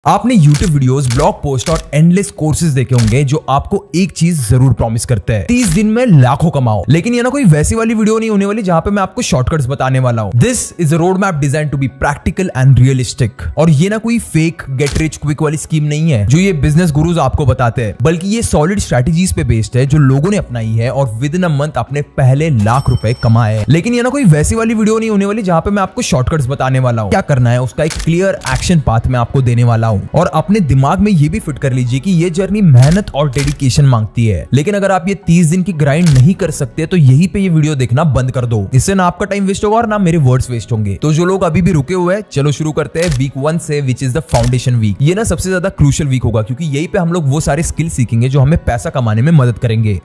आपने YouTube videos, blog post और endless courses देखे होंगे जो आपको एक चीज जरूर प्रॉमिस करते हैं, 30 दिन में लाखों कमाओ। लेकिन ये ना कोई वैसी वाली वीडियो नहीं होने वाली जहां पे मैं आपको शॉर्टकट्स बताने वाला हूं। This is a road map design to be practical and realistic. और ये ना कोई फेक गेट रिच क्विक वाली स्कीम नहीं है जो ये बिजनेस गुरुज आपको बताते हैं, बल्कि ये सॉलिड स्ट्रेटेजीज पे बेस्ड है जो लोगों ने अपनाई है और विद इन अ मंथ अपने पहले लाख रुपए कमाए। लेकिन ये ना कोई वैसी वाली वीडियो नहीं होने वाली जहां पे मैं आपको शॉर्टकट्स बताने वाला हूं। क्या करना है उसका एक क्लियर एक्शन पाथ मैं आपको देने वाला हूं। और अपने दिमाग में ये भी फिट कर लीजिए कि ये जर्नी मेहनत और डेडिकेशन मांगती है। लेकिन अगर आप ये 30 दिन की ग्राइंड नहीं कर सकते तो यहीं पे ये वीडियो देखना बंद कर दो। इससे ना आपका टाइम वेस्ट होगा और ना मेरे वर्ड्स वेस्ट होंगे। तो जो लोग अभी भी रुके हुए हैं, चलो शुरू करते हैं वीक 1 से, which is the foundation week. ये ना सबसे ज्यादा क्रूशियल वीक होगा क्योंकि यहीं पे हम लोग वो सारे स्किल सीखेंगे जो हमें पैसा कमाने में मदद करेंगे।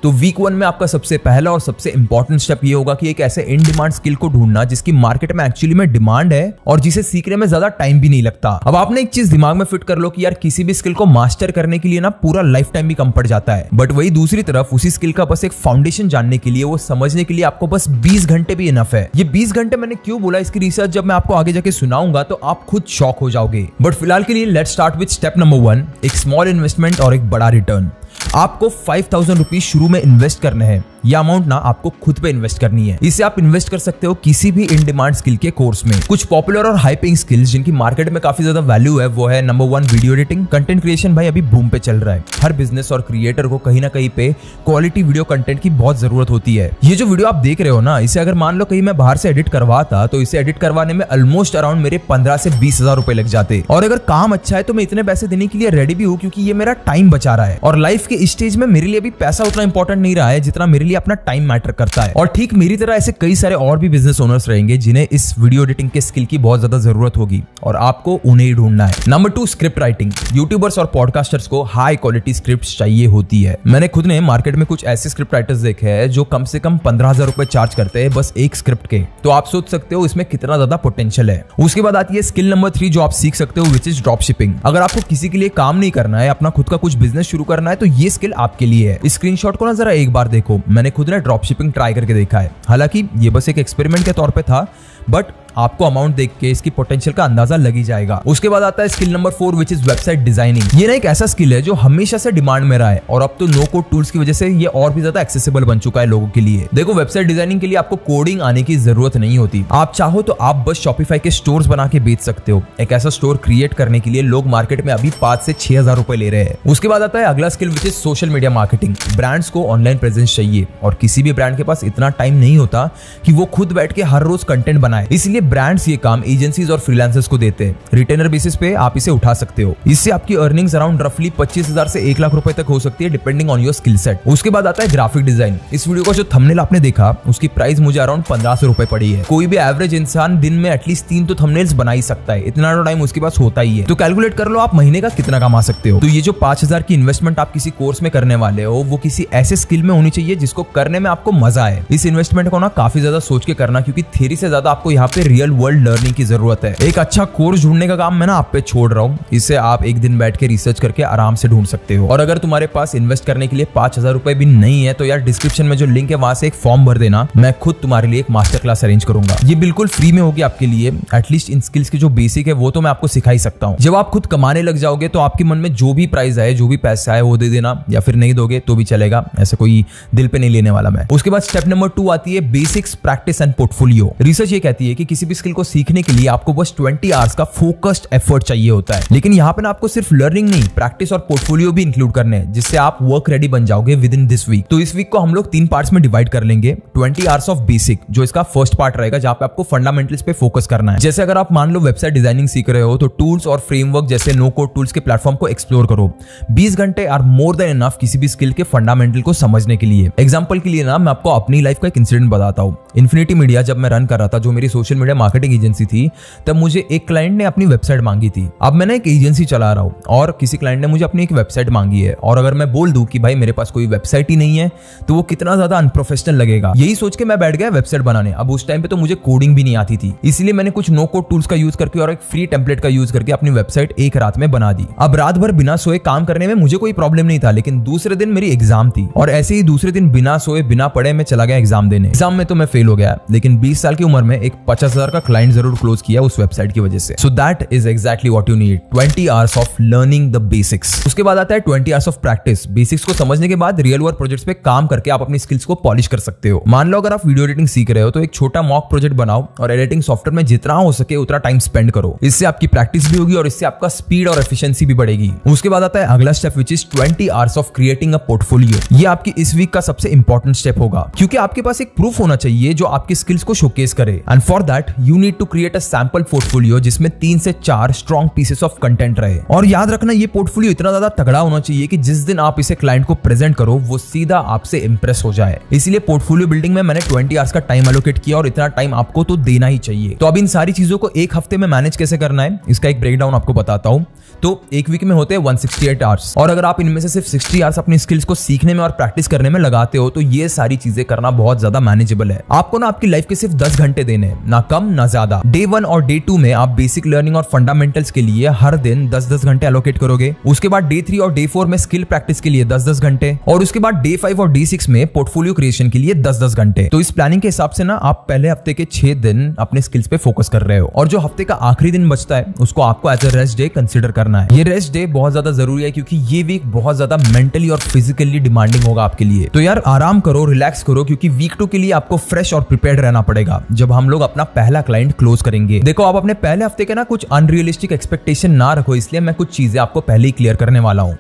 तो वीक 1 में आपका सबसे पहला और सबसे इंपॉर्टेंट स्टेप ये होगा कि एक ऐसे इन डिमांड स्किल को ढूंढना जिसकी मार्केट में एक्चुअली में डिमांड है और जिसे सीखने में ज्यादा टाइम भी नहीं लगता। अब आपने एक चीज दिमाग में फिट कर लो कि यार किसी भी स्किल को मास्टर करने के लिए ना पूरा लाइफ टाइम भी कम पड़ जाता है, बट वही दूसरी तरफ उसी स्किल का बस एक फाउंडेशन जानने के लिए, वो समझने के लिए आपको बस 20 घंटे भी इनफ है। ये 20 घंटे मैंने क्यों बोला, इसकी रिसर्च जब मैं आपको आगे जाके सुनाऊंगा तो आप खुद शॉक हो जाओगे। बट फिलहाल के लिए let's start with step number 1, एक स्मॉल इन्वेस्टमेंट और एक बड़ा रिटर्न। आपको 5000 रुपीज शुरू में इन्वेस्ट करने हैं। यह अमाउंट ना आपको खुद पे इन्वेस्ट करनी है। इसे आप इन्वेस्ट कर सकते हो किसी भी इन डिमांड स्किल के कोर्स में। कुछ पॉपुलर और हाई पेइंग स्किल्स जिनकी मार्केट में काफी ज्यादा वैल्यू है वो है number 1 video editing. Content creation भाई अभी बूम पे चल रहा है। हर बिजनेस और क्रिएटर को कहीं ना कहीं पे क्वालिटी वीडियो कंटेंट की बहुत जरूरत होती है। ये जो वीडियो आप देख रहे हो ना, इसे अगर मान लो कहीं मैं बाहर से एडिट करवाता तो इसे एडिट करवाने में ऑलमोस्ट अराउंड मेरे 15 से 20 हजार रुपए लग जाते। और अगर काम अच्छा है तो मैं इतने पैसे देने के लिए रेडी भी हूँ क्योंकि ये मेरा टाइम बचा रहा है। और लाइफ के स्टेज में मेरे लिए भी पैसा उतना इंपॉर्टेंट नहीं रहा है जितना मेरे लिए अपना टाइम मैटर करता है। और ठीक मेरी तरह ऐसे कई सारे और भी बिजनेस ओनर्स रहेंगे जिन्हें इस वीडियो एडिटिंग के स्किल की बहुत ज्यादा जरूरत होगी और आपको उन्हें ही ढूंढना है। Number 2, script writing. यूट्यूबर्स और पॉडकास्टर्स को हाई क्वालिटी स्क्रिप्ट चाहिए होती है। मैंने खुद ने मार्केट में कुछ ऐसे स्क्रिप्ट राइटर्स देखे हैं जो कम से कम 15,000 रुपए चार्ज करते हैं बस एक स्क्रिप्ट के। तो आप सोच सकते हो इसमें कितना ज्यादा पोटेंशियल है। उसके बाद आती है स्किल नंबर 3 जो आप सीख सकते हो, विच इज ड्रॉप शिपिंग। अगर आपको किसी के लिए काम नहीं करना है, अपना खुद का कुछ बिजनेस शुरू करना है तो ये स्किल आपके लिए है। स्क्रीनशॉट को ना जरा एक बार देखो। मैंने खुद ने ड्रॉप शिपिंग ट्राई करके देखा है। हालांकि ये बस एक एक्सपेरिमेंट के तौर पे था, बट आपको अमाउंट देख के इसकी पोटेंशियल का अंदाजा लग ही जाएगा। उसके बाद आता है skill number 4 which is website designing. ये ना एक ऐसा स्किल है जो हमेशा से डिमांड में रहा है और अब तो नो कोड टूल्स की वजह से ये और भी ज्यादा एक्सेसिबल बन चुका है लोगों के लिए। देखो, वेबसाइट डिजाइनिंग के लिए आपको कोडिंग आने की जरूरत नहीं होती। आप चाहो तो आप बस शॉपिफाई के स्टोर्स बना के बेच सकते हो। एक ऐसा स्टोर क्रिएट करने के लिए लोग मार्केट में अभी 5 से 6 हजार रुपए ले रहे हैं। उसके बाद आता है अगला skill which is social media marketing. Brands को ऑनलाइन प्रेजेंस चाहिए और किसी भी ब्रांड के पास इतना टाइम नहीं होता कि वो खुद बैठ के हर रोज कंटेंट बनाए। इसलिए ब्रांड्स ये काम एजेंसीज और फ्रीलांसर्स को देते हैं। रिटेनर बेसिस पे आप इसे उठा सकते हो। इससे आपकी अर्निंग्स अराउंड रफली 25,000 से 1 लाख रुपए तक हो सकती है depending on your skill set. उसके बाद आता है ग्राफिक डिजाइन। इस वीडियो का जो थंबनेल आपने देखा उसकी प्राइस मुझे अराउंड 1500 रुपए पड़ी है। कोई भी एवरेज इंसान दिन में एटलीस्ट 3 तो थंबनेल्स बना ही सकता है। इतना टाइम उसके पास होता ही है। तो कैलकुलेट कर लो आप महीने का कितना कमा सकते हो। तो ये जो 5000 की इन्वेस्टमेंट आप किसी कोर्स में करने वाले हो वो किसी ऐसे स्किल में होनी चाहिए जिसको करने में आपको मजा आए। इस इन्वेस्टमेंट को ना काफी ज्यादा सोच के करना क्योंकि थ्योरी से ज्यादा आपको यहाँ पे रियल वर्ल्ड लर्निंग की जरूरत है। एक अच्छा कोर्स ढूंढने का काम मैं ना आप पे छोड़ रहा हूँ। इसे आप एक दिन बैठ के रिसर्च करके आराम से ढूंढ सकते हो। और अगर तुम्हारे पास इन्वेस्ट करने के लिए 5000 रुपए भी नहीं है तो यार डिस्क्रिप्शन में जो लिंक है वहां से एक फॉर्म भर देना। मैं खुद तुम्हारे लिए एक मास्टर क्लास अरेंज करूंगा। ये बिल्कुल फ्री में होगी आपके लिए। एटलीस्ट इन स्किल्स की जो बेसिक है वो तो मैं आपको सिखा ही सकता हूँ। जब आप खुद कमाने लग जाओगे तो आपके मन में जो भी प्राइस आए, जो भी पैसा आए वो दे देना, या फिर नहीं दोगे तो भी चलेगा। ऐसा कोई दिल पे नहीं लेने वाला मैं। उसके बाद स्टेप नंबर 2 आती है basics, practice and portfolio. Research ये कहती है कि किसी भी स्किल को सीखने के लिए आपको बस 20 आवर्स का फोकस्ड एफर्ट चाहिए होता है। लेकिन यहाँ पे ना आपको सिर्फ लर्निंग नहीं, प्रैक्टिस और पोर्टफोलियो भी इंक्लूड करने हैं जिससे आप वर्क रेडी बन जाओगे विद इन दिस वीक। तो इस वीक को हम लोग 3 पार्ट्स में डिवाइड कर लेंगे। 20 आवर्स ऑफ बेसिक जो इसका फर्स्ट पार्ट रहेगा जहां पे आपको फंडामेंटल्स पे फोकस करना है। जैसे अगर आप मान लो वेबसाइट डिजाइनिंग सीख रहे हो तो टूल्स और फ्रेमवर्क जैसे नो कोड टूल्स के प्लेटफॉर्म को एक्सप्लोर करो। 20 घंटे आर मोर देन इनफ किसी भी स्किल के फंडामेंटल को समझने के लिए। एग्जांपल के लिए ना मैं आपको अपनी लाइफ का एक इंसिडेंट बताता हूँ। इन्फिनिटी मीडिया जब मैं रन कर रहा था, जो मेरी सोशल मीडिया मार्केटिंग एजेंसी थी, तब मुझे एक क्लाइंट ने अपनी वेबसाइट मांगी थी। अब मैं ना एक एजेंसी चला रहा हूँ और किसी क्लाइंट ने मुझे अपनी एक वेबसाइट मांगी है और अगर मैं बोल दूं कि भाई मेरे पास कोई वेबसाइट ही नहीं है तो वो कितना ज्यादा अनप्रोफेशनल लगेगा। यही सोच के मैं बैठ गया वेबसाइट बनाने। अब उस टाइम पे तो मुझे कोडिंग भी नहीं आती थी, इसलिए मैंने कुछ नो कोड टूल्स का यूज करके और एक फ्री टेम्पलेट का यूज करके अपनी वेबसाइट एक रात में बना दी। अब रात भर बिना सोए काम करने में मुझे कोई प्रॉब्लम नहीं था, लेकिन दूसरे दिन मेरी एग्जाम थी और ऐसे ही दूसरे दिन बिना सोए बिना पढ़े मैं चला गया एग्जाम देने। एग्जाम में तो मैं फेल हो गया, लेकिन 20 साल की उम्र में एक 50 10,000 का क्लाइंट जरूर क्लोज किया उस वेबसाइट की वजह से। So that is exactly what you need, 20 hours of learning the basics. उसके बाद आता है 20 आवर्स ऑफ प्रैक्टिस। बेसिक्स को समझने के बाद रियल वर्ल्ड प्रोजेक्ट्स पे काम करके आप अपनी स्किल्स को पॉलिश कर सकते हो। मान लो अगर आप वीडियो एडिटिंग सीख रहे हो तो एक छोटा मॉक प्रोजेक्ट बनाओ और एडिटिंग सॉफ्टवेयर में जितना हो सके उतना टाइम स्पेंड करो। इससे आपकी प्रैक्टिस भी होगी और इससे आपका स्पीड और एफिशिएंसी भी बढ़ेगी। उसके बाद आता है अगला step which is 20 hours of creating a portfolio. ये आपकी इस वीक का सबसे इंपॉर्टेंट स्टेप होगा क्योंकि आपके पास एक प्रूफ होना चाहिए जो आपकी स्किल्स को शोकेस करे। And for that you need to create a sample portfolio जिसमें 3 से 4 स्ट्रॉन्ग पीसेस ऑफ कंटेंट रहे। और याद रखना ये पोर्टफोलियो इतना ज्यादा तगड़ा होना चाहिए कि जिस दिन आप इसे क्लाइंट को प्रेजेंट करो वो सीधा आपसे इंप्रेस हो जाए। इसीलिए पोर्टफोलियो बिल्डिंग में मैंने 20 आवर्स का टाइम एलोकेट किया और इतना टाइम आपको तो देना ही चाहिए। तो अब इन सारी चीजों को एक हफ्ते में मैनेज कैसे करना है इसका एक ब्रेकडाउन आपको बताता हूं। तो एक वीक में होते हैं 168 आवर्स और अगर आप इनमें से सिर्फ 60 आवर्स अपनी स्किल्स को सीखने में और प्रैक्टिस करने में लगाते हो तो ये सारी चीजें करना बहुत ज्यादा मैनेजेबल है। आपको ना आपकी लाइफ के सिर्फ 10 घंटे देने हैं, ना कम ना ज्यादा। डे 1 और डे 2 में आप बेसिक लर्निंग और फंडामेंटल्स के लिए हर दिन 10-10 घंटे एलोकेट करोगे। उसके बाद डे 3 और डे 4 में स्किल प्रैक्टिस के लिए 10-10 घंटे और उसके बाद डे 5 और डे 6 में पोर्टफोलियो क्रिएशन के लिए 10-10 घंटे। तो इस प्लानिंग के हिसाब से ना आप पहले हफ्ते के 6 दिन अपने स्किल्स पे फोकस कर रहे हो और जो हफ्ते का आखिरी दिन बचता है उसको आपको as a rest day consider करना है। ये रेस्ट डे बहुत ज्यादा जरूरी है क्योंकि ये वीक बहुत ज्यादा मेंटली और फिजिकली डिमांडिंग होगा आपके लिए। तो यार आराम करो, रिलैक्स करो क्योंकि वीक 2 के लिए आपको फ्रेश और प्रिपेयर्ड रहना पड़ेगा जब हम लोग अपना पहला क्लाइंट क्लोज करेंगे। देखो आप अपने पहले हफ्ते के ना कुछ अनरियलिस्टिक एक्सपेक्टेशन ना रखो, इसलिए मैं कुछ चीजें आपको पहले ही क्लियर करने वाला हूं।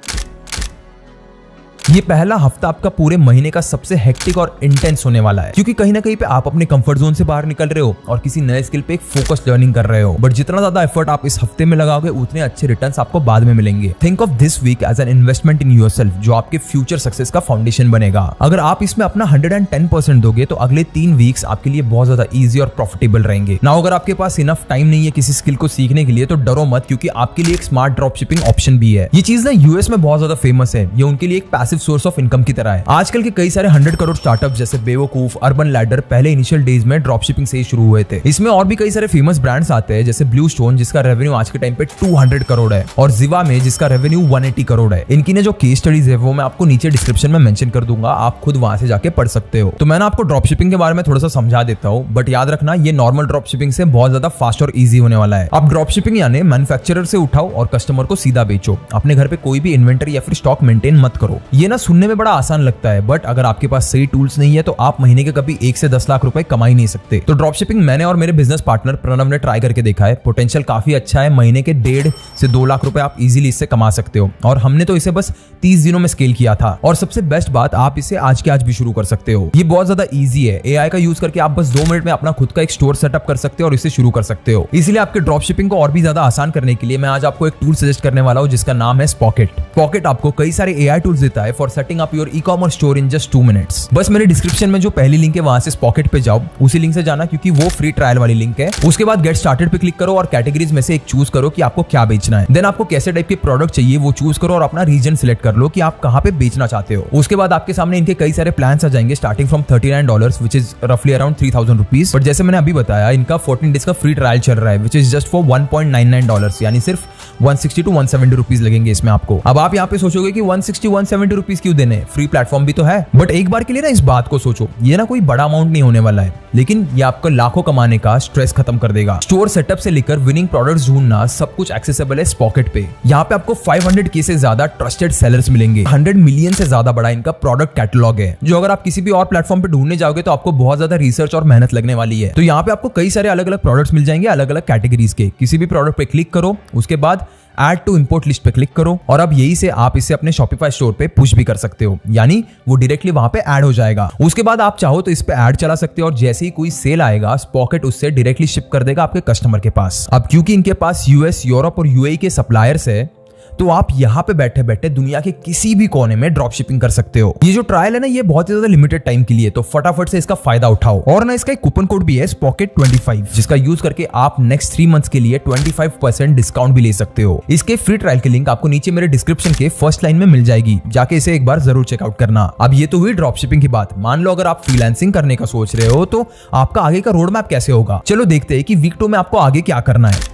ये पहला हफ्ता आपका पूरे महीने का सबसे हेक्टिक और इंटेंस होने वाला है क्योंकि कहीं ना कहीं पे आप अपने कंफर्ट जोन से बाहर निकल रहे हो और किसी नए स्किल पे एक फोकस लर्निंग कर रहे हो। बट जितना ज्यादा एफर्ट आप इस हफ्ते में लगाओगे उतने अच्छे रिटर्न्स आपको बाद में मिलेंगे। Think of this week as an investment in yourself जो आपके फ्यूचर सक्सेस का फाउंडेशन बनेगा। अगर आप इसमें अपना 110% दोगे तो अगले 3 वीक्स आपके लिए बहुत ज्यादा ईजी और प्रॉफिटेबल रहेंगे। ना अगर आपके पास इनफ टाइम नहीं है किसी स्किल को सीखने के लिए तो डरो मत क्योंकि आपके लिए एक स्मार्ट ड्रॉप शिपिंग ऑप्शन भी है। ये चीज ना यूएस में बहुत ज्यादा फेमस है। ये उनके लिए एक पैसिव सोर्स ऑफ इनकम की तरह है। आजकल के कई सारे 100 करोड़ स्टार्टअप जैसे बेवकूफ, अर्बन लैडर पहले इनिशियल डेज में ड्रॉप शिपिंग से ही शुरू हुए थे। इसमें और भी कई सारे फेमस ब्रांड्स आते हैं जैसे ब्लू स्टोन जिसका रेवेन्यू आज के टाइम पे 200 करोड़ है और जिवा में जिसका रेवेन्यू 180 करोड़ है। इनकी ने जो केस स्टडीज है वो मैं आपको नीचे डिस्क्रिप्शन में मेंशन कर दूंगा, आप खुद वहां से जाके पढ़ सकते हो। तो मैंने आपको ड्रॉप शिपिंग के बारे में थोड़ा सा समझा देता हूँ बट याद रखना ये नॉर्मल ड्रॉप शिपिंग से बहुत ज्यादा फास्ट और ईजी होने वाला है। आप ड्रॉप शिपिंग यानी मैन्युफैक्चरर से उठाओ और कस्टमर को सीधा बेचो। अपने घर पे कोई भी इन्वेंटरी या फिर स्टॉक मेंटेन मत करो। ये ना सुनने में बड़ा आसान लगता है बट अगर आपके पास सही टूल्स नहीं है तो आप महीने के कभी 1 से 10 लाख रुपए कमा ही नहीं सकते। तो ड्रॉप शिपिंग मैंने और मेरे बिजनेस पार्टनर प्रणव ने ट्राई करके देखा है। पोटेंशियल काफी अच्छा है, महीने के 1.5 से 2 लाख रुपए आप इजीली इससे कमा सकते हो और हमने तो इसे बस 30 दिनों में स्केल किया था। और सबसे बेस्ट बात आप इसे आज के आज भी शुरू कर सकते हो। ये बहुत ज्यादा इजी है। एआई का यूज करके आप बस 2 मिनट में अपना खुद का एक स्टोर सेटअप कर सकते हो और इसे शुरू कर सकते हो। इसलिए आपके ड्रॉप शिपिंग को और भी ज्यादा आसान करने के लिए मैं आज आपको एक टूल सजेस्ट करने वाला हूं जिसका नाम है स्पॉकेट। पॉकेट आपको कई सारे एआई टूल्स देता है for setting up your e-commerce store in just 2 minutes. बस मेरे डिस्क्रिप्शन में जो पहली लिंक है वहां से स्पॉकेट पे जाओ, उसी लिंक से जाना क्योंकि वो फ्री ट्रायल वाली लिंक है। उसके बाद गेट स्टार्टेड पे क्लिक करो और कैटेगरीज में से एक चूज करो कि आपको क्या बेचना है। देन आपको कैसे टाइप के प्रोडक्ट चाहिए वो चूज करो और अपना रीजन सिलेक्ट कर लो कि आप कहां पे बेचना चाहते हो। उसके बाद आपके सामने इनके कई सारे प्लान्स आ जाएंगे स्टार्टिंग फ्रॉम $39 विच इज रफली अराउंड 3000 रुपीज। बट जैसे मैंने अभी बताया इनका 14 डेज का फ्री ट्रायल चल रहा है विच इज जस्ट फॉर $1.99 यानी सिर्फ 160 to 170 रुपीज लगेंगे इसमें आपको। अब आप यहाँ पे सोचोगे कि 160-170 रुपीज क्यों देने, फ्री प्लेटफॉर्म भी तो है। बट एक बार के लिए ना इस बात को सोचो, ये ना कोई बड़ा अमाउंट नहीं होने वाला है लेकिन ये आपको लाखों कमाने का स्ट्रेस खत्म कर देगा। स्टोर सेटअप से लेकर विनिंग प्रोडक्ट्स ढूंढना सब कुछ एक्सेसिबल है स्पॉकेट पे। यहाँ पे आपको 500K से ज्यादा ट्रस्टेड सेलर्स मिलेंगे। 100 मिलियन से ज्यादा बड़ा इनका प्रोडक्ट कैटलॉग है जो अगर आप किसी भी और प्लेटफॉर्म पे ढूंढने जाओगे तो आपको बहुत ज्यादा रिसर्च और मेहनत लगने वाली है। तो यहाँ पे आपको कई सारे अलग अलग प्रोडक्ट्स मिल जाएंगे अलग अलग कैटेगरीज के। किसी भी प्रोडक्ट पे क्लिक करो, उसके बाद ऐड टू इंपोर्ट लिस्ट पे क्लिक करो और अब यही से आप इसे अपने शॉपिफाई स्टोर पे पुश भी कर सकते हो, यानी वो डायरेक्टली वहां पे ऐड हो जाएगा। उसके बाद आप चाहो तो इस पे ऐड चला सकते हो और जैसे ही कोई सेल आएगा स्पॉकेट उससे डायरेक्टली शिप कर देगा आपके कस्टमर के पास। अब क्योंकि इनके पास यूएस, यूरोप और यूएई के सप्लायर्स है तो आप यहाँ पे बैठे बैठे दुनिया के किसी भी कोने में ड्रॉप शिपिंग कर सकते हो। ये जो ट्रायल है ना ये बहुत ही ज्यादा लिमिटेड टाइम के लिए, तो फटाफट से इसका फायदा उठाओ। और ना इसका एक कूपन कोड भी है SPOCKET25 जिसका यूज करके आप नेक्स्ट 3 मंथ्स के लिए 25% डिस्काउंट भी ले सकते हो। इसके फ्री ट्रायल की लिंक आपको नीचे मेरे डिस्क्रिप्शन के फर्स्ट लाइन में मिल जाएगी, जाके इसे एक बार जरूर चेकआउट करना। अब ये तो हुई ड्रॉप शिपिंग की बात। मान लो अगर आप फ्रीलांसिंग करने का सोच रहे हो तो आपका आगे का रोड मैप कैसे होगा, चलो देखते हैं कि वीक 2 में आपको आगे क्या करना है।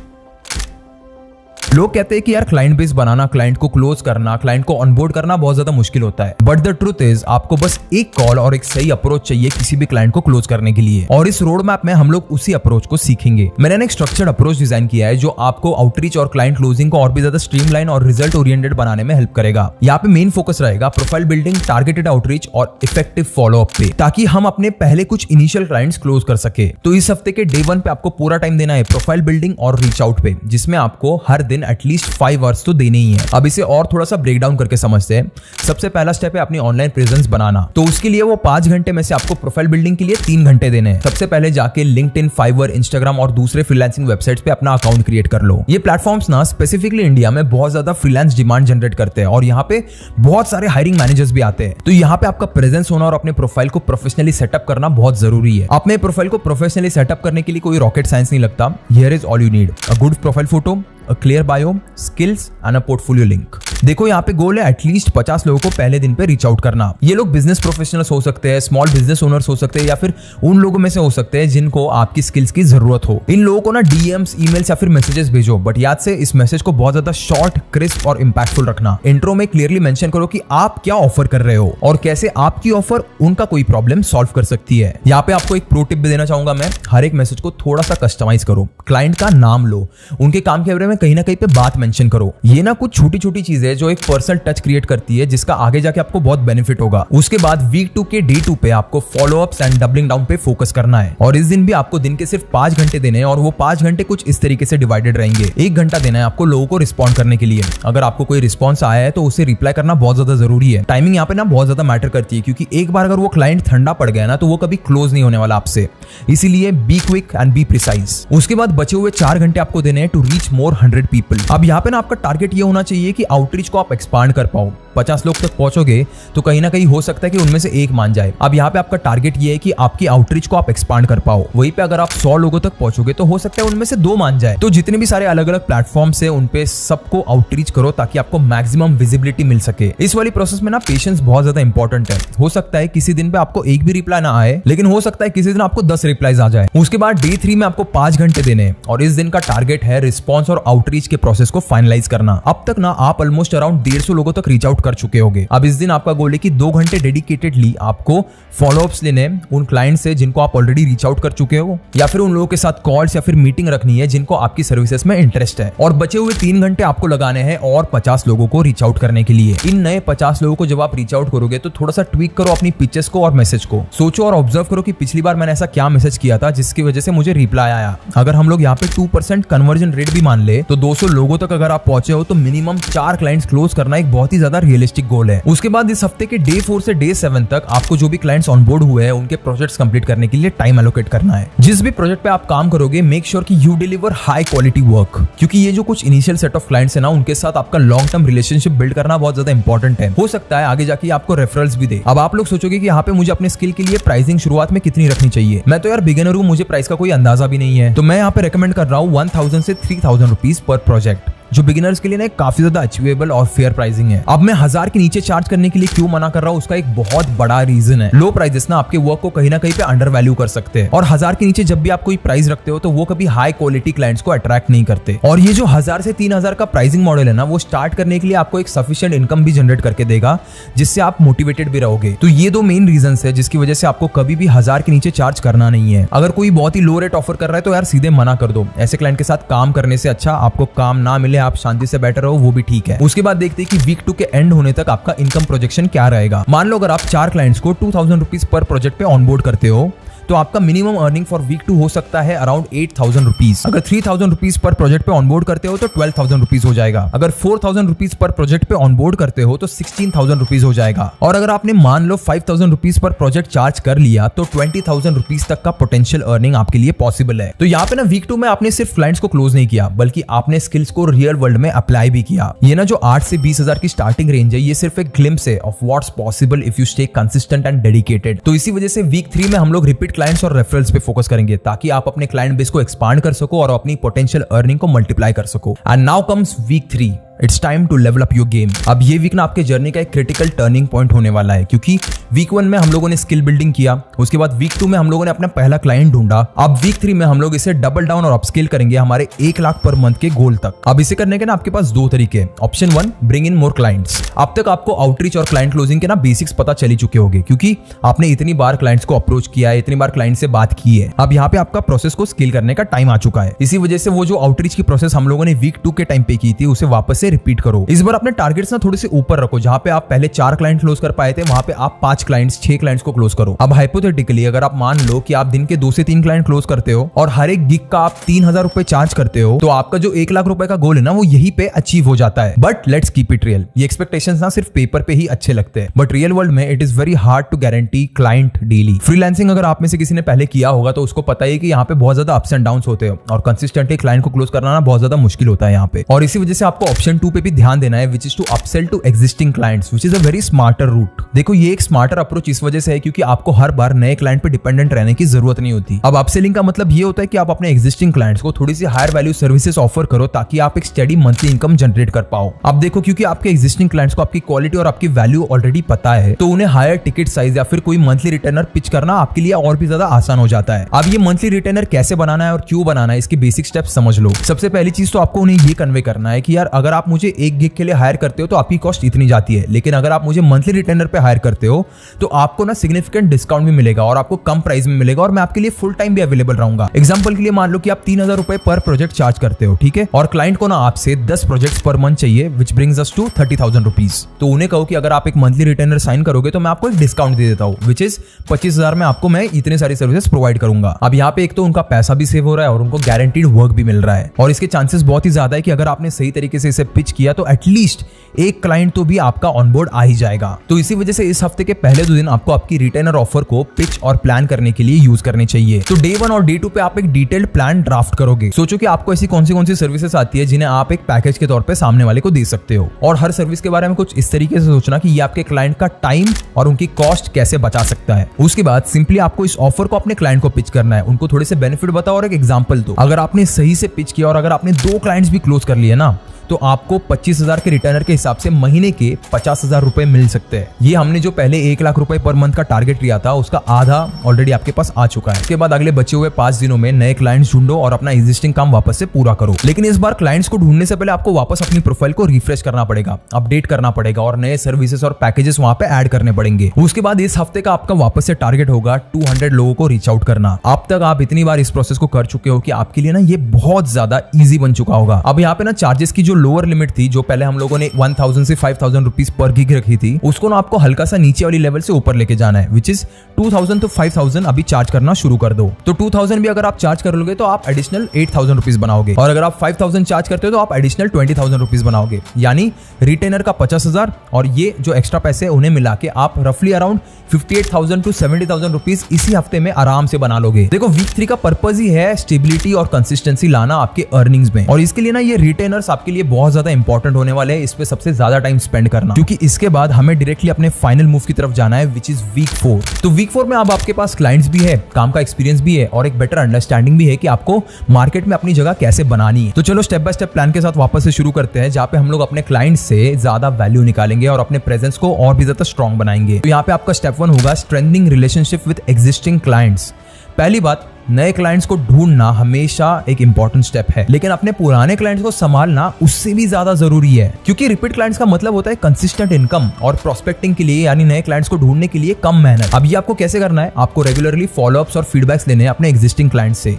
लोग कहते हैं कि यार क्लाइंट बेस बनाना, क्लाइंट को क्लोज करना, क्लाइंट को ऑनबोर्ड करना बहुत ज्यादा मुश्किल होता है, बट द ट्रुथ इज आपको बस एक कॉल और एक सही अप्रोच चाहिए किसी भी क्लाइंट को क्लोज करने के लिए। और इस रोड मैप में हम लोग उसी अप्रोच को सीखेंगे। मैंने एक स्ट्रक्चर्ड अप्रोच डिजाइन किया है जो आपको आउटरीच और क्लाइंट क्लोजिंग को और भी ज्यादा स्ट्रीमलाइन और रिजल्ट ओरिएंटेड बनाने में हेल्प करेगा। यहाँ पे मेन फोकस रहेगा प्रोफाइल बिल्डिंग, टारगेटेड आउटरीच और इफेक्टिव फॉलोअप पे, ताकि हम अपने पहले कुछ इनिशियल क्लाइंट्स क्लोज कर सके। तो इस हफ्ते के डे 1 पे आपको पूरा टाइम देना है प्रोफाइल बिल्डिंग और रीच आउट पे, जिसमें आपको हर दिन एटलीस्ट 5 आवर्स तो देने ही है। अब इसे और थोड़ा सा ब्रेक डाउन करके समझते हैं। सबसे पहला स्टेप है अपनी ऑनलाइन प्रेजेंस बनाना। तो उसके लिए वो 5 घंटे में से आपको प्रोफाइल बिल्डिंग के लिए 3 घंटे देने हैं। सबसे पहले जाके लिंक्डइन, फाइवर, इंस्टाग्राम और दूसरे फ्रीलांसिंग वेबसाइट्स पे अपना अकाउंट क्रिएट कर लो। ये प्लेटफॉर्म्स ना स्पेसिफिकली इंडिया में बहुत ज्यादा फ्रीलांस डिमांड जनरेट करते हैं और यहाँ पे बहुत सारे हायरिंग मैनेजर्स भी आते हैं। तो यहाँ पे आपका प्रेजेंस होना और अपने प्रोफाइल को प्रोफेशनली सेटअप करना बहुत जरूरी है। अपने प्रोफाइल को प्रोफेशनली सेटअप करने के लिए कोई रॉकेट साइंस नहीं लगता। Here is all you need: a good profile photo, a clear bio, skills and a portfolio link। देखो यहाँ पे गोल है एटलीस्ट 50 लोगों को पहले दिन पे रीच आउट करना। ये लोग बिजनेस प्रोफेशनल्स हो सकते हैं, स्मॉल बिजनेस ओनर्स हो सकते हैं, या फिर उन लोगों में से हो सकते हैं जिनको आपकी स्किल्स की जरूरत हो। इन लोगों को ना डीएम्स, ईमेल्स या फिर मैसेजेस भेजो, बट याद से इस मैसेज को बहुत ज्यादा शॉर्ट, क्रिस्प और इंपैक्टफुल रखना। इंट्रो में क्लियरली मेंशन करो कि आप क्या ऑफर कर रहे हो और कैसे आपकी ऑफर उनका कोई प्रॉब्लम सॉल्व कर सकती है। यहाँ पे आपको एक प्रो टिप भी देना चाहूंगा मैं, हर एक मैसेज को थोड़ा सा कस्टमाइज करो। क्लाइंट का नाम लो, उनके काम के बारे में कहीं ना कहीं पे बात मेंशन करो। ये ना कुछ छोटी छोटी चीजें जो एक पर्सनल टच क्रिएट करती है, जिसका आगे जाके आपको बहुत बेनिफिट होगा। उसके बाद वीक 2 के डे 2 पे आपको फॉलोअप्स एंड डबलिंग डाउन पे फोकस करना है। और इस दिन भी आपको दिन के सिर्फ 5 घंटे देने हैं और वो 5 घंटे कुछ इस तरीके से डिवाइडेड रहेंगे। 1 घंटा देना है आपको लोगों को रिस्पॉन्ड करने के लिए। अगर आपको कोई रिस्पॉन्स आया है तो उसे रिप्लाई करना बहुत ज्यादा जरूरी है। टाइमिंग यहाँ पे ना बहुत ज्यादा मैटर करती है, क्योंकि एक बार अगर वो क्लाइंट ठंडा पड़ गया ना तो वो कभी क्लोज नहीं होने वाला आपसे। इसीलिए be quick and be precise. उसके बाद बचे हुए 4 घंटे आपको देने हैं टू रीच मोर 100 पीपल। अब यहाँ पे ना आपका टारगेट ये होना चाहिए कि आउटरीच को आप एक्सपांड कर पाओ। 50 लोग तक पहुंचोगे तो कहीं ना कहीं हो सकता है कि उनमें से एक मान जाए। अब यहाँ पे आपका टारगेट ये है कि आपकी आउटरीच को आप एक्सपांड कर पाओ। वहीं पे अगर आप 100 लोगों तक पहुंचोगे तो हो सकता है उनमें से 2 मान जाए। तो जितने भी सारे अलग अलग प्लेटफॉर्म्स है उन पे सबको आउटरीच करो ताकि आपको मैक्सिमम विजिबिलिटी मिल सके। इस वाली प्रोसेस में ना पेशेंस बहुत ज्यादा इंपॉर्टेंट है। हो सकता है किसी दिन पे आपको एक भी रिप्लाई ना आए, लेकिन हो सकता है किसी दिन आपको 10 रिप्लाईज आ जाए। उसके बाद डे 3 में आपको 5 घंटे देने हैं और इस दिन का टारगेट है रिस्पॉन्स और आउटरीच के प्रोसेस को फाइनलाइज करना। अब तक ना आप ऑलमोस्ट अराउंड 150 लोगों तक रीच आउट कर चुके होंगे। अब इस दिन आपका गोल है कि 2 घंटे डेडिकेटेडली आपको फॉलोअप्स लेने उन क्लाइंट से जिनको आप ऑलरेडी रीच आउट कर चुके हो, या फिर उन लोगों के साथ कॉल्स या फिर मीटिंग रखनी है जिनको आपकी सर्विसेज में इंटरेस्ट है। और बचे हुए 3 घंटे आपको लगाने हैं और 50 लोगों को रीच आउट करने के लिए। इन नए 50 लोगों को जब आप रीच आउट करोगे तो थोड़ा सा ट्वीक करो अपनी पिचेस को और मैसेज को। सोचो और ऑब्जर्व करो कि पिछली बार मैंने ऐसा क्या मैसेज किया था जिसकी वजह से मुझे रिप्लाई आया। अगर हम लोग यहाँ पे 2% कन्वर्जन रेट भी मान ले तो 200 लोगों तक अगर आप पहुंचे हो तो मिनिमम 4 क्लाइंट्स क्लोज करना एक बहुत ही ज्यादा रियलिस्टिक गोल है। उसके बाद इस हफ्ते के डे 4 से डे 7 तक आपको जो भी क्लाइंट्स ऑनबोर्ड हुए हैं उनके प्रोजेक्ट्स कंप्लीट करने के लिए टाइम एलोकेट करना है। जिस भी प्रोजेक्ट पे आप काम करोगे मेक श्योर कि you deliver high quality work, क्योंकि ये जो कुछ इनिशियल सेट ऑफ क्लाइंट्स है ना उनके साथ आपका लॉन्ग टर्म रिलेशनशिप बिल्ड करना बहुत ज्यादा इंपॉर्टेंट है। हो सकता है आगे जाके आपको रेफरल्स भी दे। अब आप लोग सोचोगे कि यहाँ पे मुझे अपने स्किल के लिए प्राइसिंग शुरुआत में कितनी रखनी चाहिए। मैं तो यार बिगिनर हूँ, मुझे प्राइस का कोई अंदाजा भी नहीं है, तो मैं यहाँ पे रेकमेंड कर रहा हूँ 1000 से 3000 रुपीज पर प्रोजेक्ट, जो बिगिनर्स के लिए ना काफी ज्यादा अचीवेबल और फेयर प्राइसिंग है। अब मैं 1000 के नीचे चार्ज करने के लिए क्यों मना कर रहा हूँ, उसका एक बहुत बड़ा रीजन है। लो प्राइसेस ना आपके वर्क को कहीं ना कहीं पे अंडर वैल्यू कर सकते हैं, और 1000 के नीचे जब भी आप कोई प्राइस रखते हो तो वो कभी हाई क्वालिटी क्लाइंट्स को अट्रैक्ट नहीं करते। और ये जो 1000 से 3000 का प्राइसिंग मॉडल है ना, वो स्टार्ट करने के लिए आपको एक सफिशिएंट इनकम भी जनरेट करके देगा, जिससे आप मोटिवेटेड भी रहोगे। तो ये 2 मेन रीजन है जिसकी वजह से आपको कभी भी 1000 के नीचे चार्ज करना नहीं है। अगर कोई बहुत ही लो रेट ऑफर कर रहा है तो यार सीधे मना कर दो। ऐसे क्लाइंट के साथ काम करने से अच्छा आपको काम ना मिले, आप शांति से बैठे रहो, वो भी ठीक है। उसके बाद देखते हैं कि वीक 2 के एंड होने तक आपका इनकम प्रोजेक्शन क्या रहेगा। मान लो अगर आप 4 क्लाइंट्स को 2000 रुपीज पर प्रोजेक्ट पे ऑनबोर्ड करते हो तो आपका मिनिमम अर्निंग फॉर वीक 2 हो सकता है अराउंड 8000 रुपीज। अगर 3000 रुपीज पर प्रोजेक्ट पे ऑनबोर्ड करते हो तो 12000 रुपीज हो जाएगा। अगर 4000 रुपीज पर प्रोजेक्ट पे ऑनबोर्ड करते हो तो 16000 रुपीज हो जाएगा। और अगर आपने मान लो 5000 रुपीज पर प्रोजेक्ट चार्ज कर लिया तो 20000 रुपीज तक का पोटेंशियल अर्निंग आपके लिए पॉसिबल है। तो यहाँ पे ना वीक 2 में आपने सिर्फ क्लाइंट्स को क्लोज नहीं किया, बल्कि आपने स्किल्स को रियल वर्ल्ड में अप्लाई भी किया। ये ना जो 8 से 20,000 की स्टार्टिंग रेंज है, ये सिर्फ एक ग्लिम्स है of what's possible if you stay consistent and dedicated. तो इसी वजह से वीक 3 में हम लोग रिपीट क्लाइंट्स और रेफरल्स पे फोकस करेंगे ताकि आप अपने क्लाइंट बेस को एक्सपांड कर सको और अपनी पोटेंशियल अर्निंग को मल्टीप्लाई कर सको। And now comes week 3, it's time to level up your game. अब ये वीक ना आपके जर्नी का एक क्रिटिकल टर्निंग पॉइंट होने वाला है, क्योंकि वीक 1 में हम लोगों ने स्किल बिल्डिंग किया, उसके बाद वीक 2 में हम लोगों ने अपना पहला क्लाइंट ढूंढा। अब वीक 3 में हम लोग इसे डबल डाउन और अपस्केल करेंगे हमारे 1 लाख पर मंथ के गोल तक। अब इसे करने के ना आपके पास दो तरीके। Option 1, bring in more clients. अब तक आपको आउटरीच और क्लाइंट क्लोजिंग के ना बेसिक्स पता चली चुके होंगे, क्योंकि आपने इतनी बार क्लाइंट्स को अप्रोच किया है, इतनी बार क्लाइंट से बात की है। अब यहाँ पे आपका प्रोसेस को स्केल करने का टाइम आ चुका है। इसी वजह से वो जो आउटरीच की प्रोसेस हम लोगों ने वीक 2 के टाइम पे की थी, उसे वापस से रिपीट करो। इस बार अपने टारगेट्स ना थोड़े से ऊपर रखो। जहां पे आप पहले 4 क्लाइंट क्लोज कर पाए थे, वहां पे आप 5 क्लाइंट्स 6 क्लाइंट्स को क्लोज करो। अब हाइपोथेटिकली अगर आप मान लो कि आप दिन के 2 से 3 क्लाइंट क्लोज करते हो और हर एक गिग का आप 3000 रुपए चार्ज करते हो, तो आपका जो 1 लाख रुपए का गोल है ना, वो यही पे अचीव हो जाता है। But let's keep it real. ये एक्सपेक्टेशंस ना सिर्फ पेपर पे ही अच्छे लगते हैं, बट रियल वर्ल्ड में it is very hard to guarantee client daily. Freelancing अगर आप में से किसी ने पहले किया होगा तो उसको पता है कि यहाँ पे बहुत ज्यादा अप्स एंड डाउन्स होते हैं और कंसिस्टेंटली क्लाइंट को क्लोज करना ना बहुत ज्यादा मुश्किल होता है यहाँ पे। और इसी वजह से आपको ऑप्शन 2 पे भी ध्यान देना है, which is to upsell to existing clients, which is a very smarter route. देखो ये एक स्मार्टर अप्रोच इस वजह से है क्योंकि आपको हर बार नए क्लाइंट पे डिपेंडेंट रहने की जरूरत नहीं होती। अब अपसेलिंग का मतलब ये होता है कि आप अपने एग्जिस्टिंग क्लाइंट्स को थोड़ी सी हायर वैल्यू सर्विसेज ऑफर करो ताकि आप एक स्टेडी मंथली इनकम जनरेट कर पाओ। अब देखो क्योंकि आपके एग्जिस्टिंग क्लाइंट्स को आपकी क्वालिटी और आपकी वैल्यू ऑलरेडी पता है, तो उन्हें हायर टिकट साइज या फिर कोई मंथली रिटर्नर पिच करना आपके लिए और भी ज्यादा आसान हो जाता है। अब ये मंथली रिटर्नर कैसे बनाना है और क्यों बनाना है, इसके बेसिक स्टेप्स समझ लो। सबसे पहली चीज तो आपको उन्हें ये कन्वे करना है कि यार अगर आप मुझे एक गिग के लिए हायर करते हो तो आपकी कॉस्ट इतनी जाती है, लेकिन अगर आप मुझे मंथली रिटर्नर पे हायर करते हो तो आपको ना सिग्निफिकेंट डिस्काउंट भी मिलेगा और आपको कम प्राइस में मिलेगा और मैं आपके लिए फुल टाइम भी अवेलेबल रहूंगा। एग्जांपल के लिए मान लो कि आप 3000 रुपए पर प्रोजेक्ट चार्ज करते हो, ठीक है, और क्लाइंट को ना आपसे 10 प्रोजेक्ट्स पर मंथ चाहिए, which brings us to 30,000 rupees. तो उन्हें कहो कि अगर आप एक मंथली रिटर्नर साइन करोगे तो मैं आपको एक डिस्काउंट दे देता हूँ, विच इज 25,000 में आपको मैं इतने सारी सर्विसेज प्रोवाइड करूंगा। अब यहाँ पे एक तो उनका पैसा भी सेव हो रहा है और उनको गारंटीड वर्क भी मिल रहा है, और इसके चांसेस बहुत ही ज्यादा है कि अगर आपने सही तरीके से इसे पिच किया तो एटलीस्ट एक क्लाइंट तो भी आपका ऑनबोर्ड आ ही जाएगा। तो इसी वजह से इस हफ्ते के पहले 2 दिन आपको आपकी रिटेनर ऑफर को पिच और प्लान करने के लिए यूज करनी चाहिए। तो डे 1 और डे 2 पे आप एक डिटेल्ड प्लान ड्राफ्ट करोगे। सोचो कि आपको ऐसी कौन सी सर्विसेज आती है जिन्हें आप एक पैकेज के तौर पे सामने वाले को दे सकते हो, और हर सर्विस के बारे में कुछ इस तरीके से सोचना कि ये आपके क्लाइंट का टाइम और उनकी कॉस्ट कैसे बचा सकता है। उसके बाद सिंपली आपको इस ऑफर को अपने क्लाइंट को पिच करना है, उनको थोड़े से बेनिफिट बताओ और एक एग्जांपल दो। अगर आपने सही से पिच किया और अगर आपने 2 क्लाइंट्स भी क्लोज कर लिए ना, तो आपको 25,000 के रिटर्नर के हिसाब से महीने के 50,000 रुपए मिल सकते हैं। ये हमने जो पहले 1 लाख रुपए पर मंथ का टारगेट लिया था उसका आधा ऑलरेडी आपके पास आ चुका है। उसके बाद अगले बचे हुए 5 दिनों में नए क्लाइंट्स ढूंढो और अपना एग्जिस्टिंग काम वापस से पूरा करो। लेकिन इस बार क्लाइंट्स को ढूंढने से पहले आपको वापस अपनी प्रोफाइल को रिफ्रेश करना पड़ेगा, अपडेट करना पड़ेगा और नए सर्विसेज और पैकेजेस वहां पे ऐड करने पड़ेंगे। उसके बाद इस हफ्ते का आपका वापस से टारगेट होगा 200 लोगों को रीच आउट करना। अब तक आप इतनी बार इस प्रोसेस को कर चुके हो कि आपके लिए ना ये बहुत ज्यादा ईजी बन चुका होगा। अब यहाँ पे ना चार्जेस की जो लोअर लिमिट थी, जो पहले हम लोगों ने 1000 से 5000 रुपीस पर गिग रखी थी, उसको ना आपको हल्का सा नीचे वाली लेवल से ऊपर लेके जाना है, विच इज 2000 to 5000 अभी चार्ज करना शुरू कर दो। तो 2000 भी अगर आप चार्ज कर लोगे तो आप एडिशनल 8000 रुपीस बनाओगे, और अगर आप 5000 चार्ज करते हो तो आप एडिशनल 20,000 रुपीस बनाओगे। यानी रिटेनर का 50,000 और ये जो एक्स्ट्रा पैसे उन्हें मिला के आप रफली अराउंड 58,000 to 70,000 रुपीस इसी हफ्ते में आराम से बना लोगे। देखो वीक 3 का पर्पज ही है स्टेबिलिटी और कंसिस्टेंसी लाना आपके अर्निंग्स में, और इसके लिए ना ये रिटेनर्स आपके लिए बहुत ज्यादा इंपॉर्टेंट होने वाले हैं। इस पे सबसे ज्यादा टाइम स्पेंड करना, क्योंकि इसके बाद हमें डायरेक्टली अपने फाइनल मूव की तरफ जाना है, विच इज वीक 4। तो वीक 4 में अब आपके पास क्लाइंट्स भी है, काम का एक्सपीरियंस भी है और एक बेटर अंडरस्टैंडिंग भी है कि आपको मार्केट में अपनी जगह कैसे बनानी है। तो चलो स्टेप बाय स्टेप प्लान के साथ वापस से शुरू करते हैं, जहां पे हम लोग अपने क्लाइंट से ज्यादा वैल्यू निकालेंगे और अपने प्रेजेंस को और भी ज्यादा स्ट्रॉन्ग बनाएंगे। तो यहाँ पे आपका स्टेप 1 होगा strengthening relationship with existing clients. पहली बात, नए क्लाइंट्स को ढूंढना हमेशा एक इंपॉर्टेंट स्टेप है, लेकिन अपने पुराने क्लाइंट्स को संभालना उससे भी ज्यादा जरूरी है, क्योंकि रिपीट क्लाइंट्स का मतलब होता है कंसिस्टेंट इनकम और प्रोस्पेक्टिंग के लिए, यानी नए क्लाइंट्स को ढूंढने के लिए कम मेहनत। अब ये आपको कैसे करना है, आपको रेगुलरली फॉलोअप्स और फीडबैक्स लेने हैं अपने एग्जिस्टिंग क्लाइंट्स से।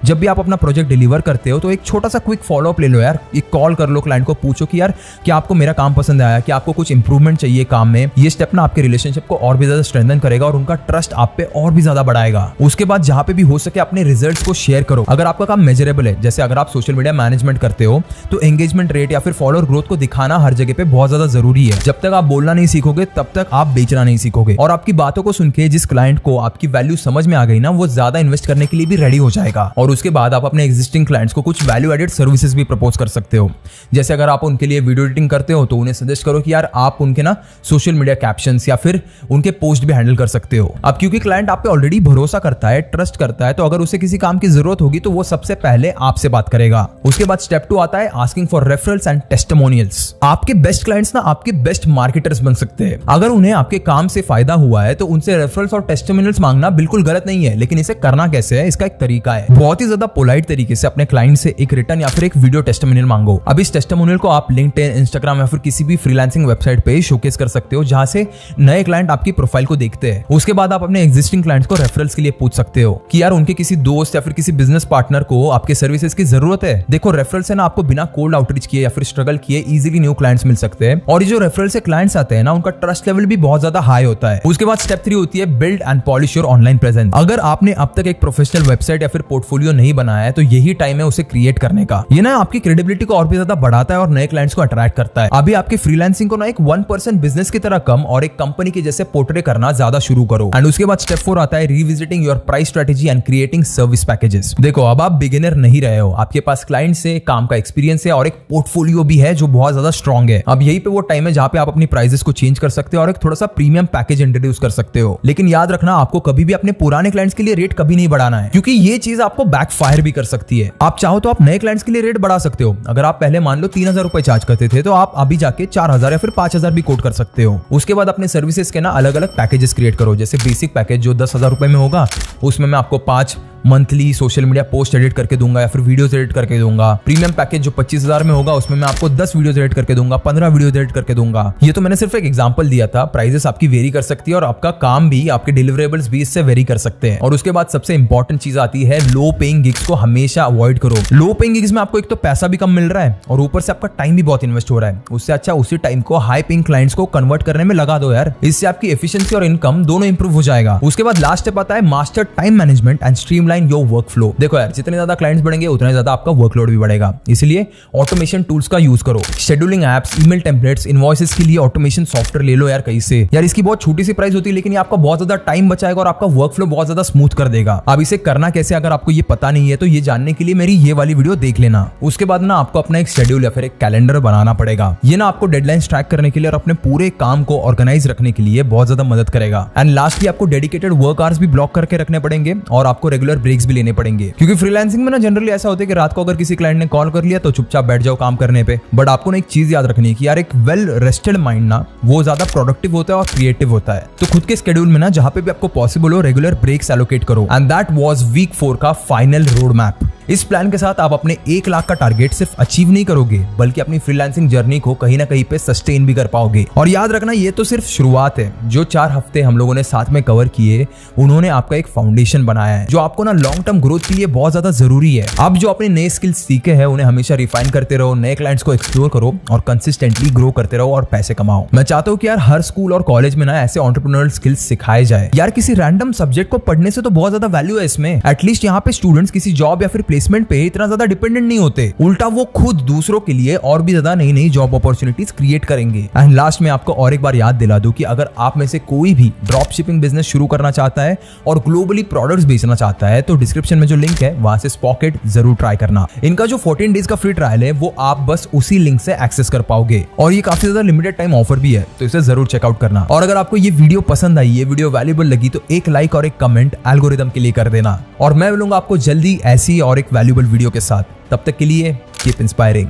जब भी आप अपना प्रोजेक्ट डिलीवर करते हो तो एक छोटा सा क्विक फॉलोअप ले लो यार, एक कॉल कर लो क्लाइंट को, पूछो कि यार क्या आपको मेरा काम पसंद आया, क्या आपको कुछ इंप्रूवमेंट चाहिए काम में। ये स्टेप ना आपके रिलेशनशिप को और भी ज्यादा स्ट्रेंथन करेगा और उनका ट्रस्ट आप पे और भी ज्यादा बढ़ाएगा। उसके बाद जहां पे भी हो सके अपने रिजल्ट्स को शेयर करो। अगर आपका काम मेजरेबल है, जैसे अगर आप सोशल मीडिया मैनेजमेंट करते हो, तो एंगेजमेंट रेट या फिर फॉलोअर ग्रोथ को दिखाना हर जगह पे बहुत ज्यादा जरूरी है। जब तक आप बोलना नहीं सीखोगे तब तक आप बेचना नहीं सीखोगे, और आपकी बातों को सुन के जिस क्लाइंट को आपकी वैल्यू समझ में आ गई ना, वो ज्यादा इन्वेस्ट करने के लिए भी रेडी हो जाएगा। और उसके बाद आप अपने एग्जिस्टिंग क्लाइंट्स को कुछ वैल्यू एडेड सर्विसेज भी प्रपोज कर सकते हो। जैसे अगर आप उनके लिए वीडियो एडिटिंग करते हो तो उन्हें सजेस्ट करो कि यार आप उनके ना सोशल मीडिया कैप्शंस या फिर उनके पोस्ट भी हैंडल कर सकते हो। अब क्योंकि क्लाइंट आप पे ऑलरेडी भरोसा करता है, ट्रस्ट करता है, तो अगर उसे किसी काम की जरूरत होगी तो वो सबसे पहले आपसे बात करेगा। उसके बाद स्टेप 2 आता है asking for referrals and testimonials. आपके बेस्ट क्लाइंट्स ना आपके बेस्ट मार्केटर्स बन सकते हैं। अगर उन्हें आपके काम से फायदा हुआ है तो उनसे रेफरल्स और टेस्टिमोनियल्स मांगना बिल्कुल गलत नहीं है, लेकिन इसे करना कैसे है इसका एक तरीका है। बहुत ही ज्यादा पोलाइट तरीके से अपने क्लाइंट से एक रिटर्न या फिर एक वीडियो टेस्टिमोनियल मांगो। अब इस टेस्टिमोनियल को आप लिंक्डइन, इंस्टाग्राम या फिर किसी भी फ्रीलांसिंग वेबसाइट पे शोकेस कर सकते हो जहां से नए क्लाइंट आपकी प्रोफाइल को देखते हैं। उसके बाद आप अपने एग्जिस्टिंग क्लाइंट्स को रेफरल्स के लिए पूछ सकते हो कि यार उनके किसी दोस्त या फिर किसी बिजनेस पार्टनर को आपके सर्विसेज की जरूरत है। देखो रेफरल्स से ना आपको बिना कोल्ड आउटरीच किए या फिर स्ट्रगल किए इजीली न्यू क्लाइंट्स मिल सकते हैं, और ये जो रेफरल से क्लाइंट्स आते हैं ना उनका ट्रस्ट लेवल भी बहुत ज्यादा हाई होता है। उसके बाद स्टेप 3 होती है build and polish your online presence. अगर आपने अब तक एक प्रोफेशनल वेबसाइट या फिर पोर्टफोलियो नहीं बनाया है तो यही टाइम है उसे क्रिएट करने का। ये ना आपकी क्रेडिबिलिटी को और भी ज्यादा बढ़ाता है और नए क्लाइंट्स को अट्रैक्ट करता है। अभी आपके फ्रीलांसिंग को ना एक 1% बिजनेस की तरह कम और एक कंपनी के जैसे पोर्ट्रे करना ज्यादा शुरू करो। एंड उसके बाद स्टेप 4 आता है revisiting your price strategy and creating service packages. देखो अब आप बिगिनर नहीं रहे हो, आपके पास क्लाइंट से काम का एक्सपीरियंस है और एक पोर्टफोलियो भी है जो बहुत ज्यादा स्ट्रॉन्ग है। अब यही पे वो टाइम है जहां पे आप अपनी प्राइसेस को चेंज कर सकते हो और एक थोड़ा सा प्रीमियम पैकेज इंट्रोड्यूस कर सकते हो। लेकिन याद रखना आपको कभी भी अपने पुराने क्लाइंट्स के लिए रेट कभी नहीं बढ़ाना है, क्योंकि ये चीज आपको बैकफायर भी कर सकती है। आप चाहो तो आप नए क्लाइंट्स के लिए रेट बढ़ा सकते हो। अगर आप पहले मान लो 3000 रुपए चार्ज करते थे तो आप अभी जाके 4000 या फिर 5000 भी कोट कर सकते हो। उसके बाद अपने सर्विसेज के ना अलग अलग पैकेजेस क्रिएट करो। जैसे बेसिक पैकेज जो 10,000 रुपए में होगा, उसमें मैं आपको 5 monthly social media post edit करके दूंगा या फिर वीडियोस एडिट करके दूंगा। प्रीमियम पैकेज जो 25,000 में होगा उसमें मैं आपको 10 वीडियोस एडिट करके दूंगा, 15 वीडियोस एडिट करके दूंगा। ये तो मैंने सिर्फ एक एग्जांपल दिया था। प्राइसेस आपकी वेरी कर सकती है और आपका काम भी, आपके डिलीवरेबल्स भी इससे वेरी कर सकते हैं। और उसके बाद सबसे इंपॉर्टेंट चीज आती है लो पेइंग गिग्स को हमेशा अवॉइड करो। लो पेइंग गिग्स में आपको एक तो पैसा भी कम मिल रहा है और ऊपर से आपका टाइम भी बहुत इन्वेस्ट हो रहा है। उससे अच्छा उसी टाइम को हाई पेइंग क्लाइंट्स को कन्वर्ट करने में लगा दो यार। इससे आपकी एफिशिएंसी और इनकम दोनों इंप्रूव हो जाएगा। उसके बाद लास्ट स्टेप आता है master time management and streamline your work flow. देखो यार जितने ज्यादा क्लाइंट्स बढ़ेंगे उतना ज्यादा आपका वर्कलोड भी बढ़ेगा, इसलिए ऑटोमेशन टूल्स का यूज करो। Scheduling apps, email templates, invoices के लिए ऑटोमेशन सॉफ्टवेयर ले लो यार कहीं से। यार इसकी बहुत छोटी सी प्राइस होती है लेकिन ये आपका बहुत ज्यादा टाइम बचाएगा और आपका वर्क फ्लो बहुत ज्यादा स्मूथ कर देगा। अब इसे करना कैसे अगर आपको ये पता नहीं है तो ये जानने के लिए मेरी ये वाली वीडियो देख लेना। उसके बाद ना आपको अपना एक शेड्यूल या फिर एक कैलेंडर बनाना पड़ेगा। ये ना आपको डेडलाइंस ट्रैक करने के लिए और अपने पूरे काम को ऑर्गेनाइज रखने के लिए बहुत ज्यादा मदद करेगा। एंड लास्टली आपको डेडिकेटेड वर्क आवर्स भी ब्लॉक करके रखने पड़ेंगे और आपको रेगुलर ब्रेक्स भी लेने पड़ेंगे, क्योंकि फ्रीलांसिंग में ना जनरली ऐसा होता है कि रात को अगर किसी क्लाइंट ने कॉल कर लिया तो चुपचाप बैठ जाओ काम करने पे। बट आपको ना एक चीज याद रखनी है कि यार एक वेल रेस्टेड माइंड ना वो ज्यादा प्रोडक्टिव होता है और क्रिएटिव होता है। तो खुद के स्केड्यूल में ना जहां पे भी आपको पॉसिबल हो रेगुलर ब्रेक्स एलोकेट करो। एंड दैट वाज वीक 4 का फाइनल रोड मैप। इस प्लान के साथ आप अपने 1 लाख का टारगेट सिर्फ अचीव नहीं करोगे बल्कि अपनी फ्रीलांसिंग जर्नी को कहीं ना कहीं पे सस्टेन भी कर पाओगे। और याद रखना ये तो सिर्फ शुरुआत है। जो 4 हफ्ते हम लोगों ने साथ में कवर किए उन्होंने आपका एक फाउंडेशन बनाया है जो आपको ना लॉन्ग टर्म ग्रोथ के लिए बहुत ज्यादा जरूरी है। अब जो अपने नए स्किल्स सीखे हैं उन्हें हमेशा रिफाइन करते रहो, नए क्लाइंट्स को एक्सप्लोर करो और कंसिस्टेंटली ग्रो करते रहो और पैसे कमाओ। मैं चाहता हूँ कि यार हर स्कूल और कॉलेज में ना ऐसे एंटरप्रेन्योरल स्किल्स सिखाए जाए। यार किसी रैंडम सब्जेक्ट को पढ़ने से तो बहुत ज्यादा वैल्यू है इसमें। एटलीस्ट यहाँ पे स्टूडेंट्स किसी जॉब या फिर प्लेसमेंट पे इतना ज्यादा डिपेंडेंट नहीं होते, उल्टा वो खुद दूसरों के लिए और भी ज्यादा नई नई जॉब अपॉर्चुनिटीज क्रिएट करेंगे। एंड लास्ट में आपको और एक बार याद दिला दूं कि अगर आप में से कोई भी ड्रॉप शिपिंग बिजनेस शुरू करना चाहता है और ग्लोबली प्रोडक्ट्स बेचना चाहता है तो डिस्क्रिप्शन में जो लिंक है वहां से स्पॉकेट जरूर ट्राई करना। इनका जो 14 डेज का फ्री ट्रायल है वो आप बस उसी लिंक से एक्सेस कर पाओगे और ये काफी ज्यादा लिमिटेड टाइम ऑफर भी है, तो इसे जरूर चेकआउट करना। और अगर आपको ये वीडियो पसंद आई, ये वीडियो वैल्यूएबल लगी तो एक लाइक और एक कमेंट एल्गोरिदम के लिए कर देना। और मैं मिलूंगा आपको जल्दी ऐसी और एक वैल्यूएबल वीडियो के साथ। तब तक के लिए कीप इंस्पायरिंग।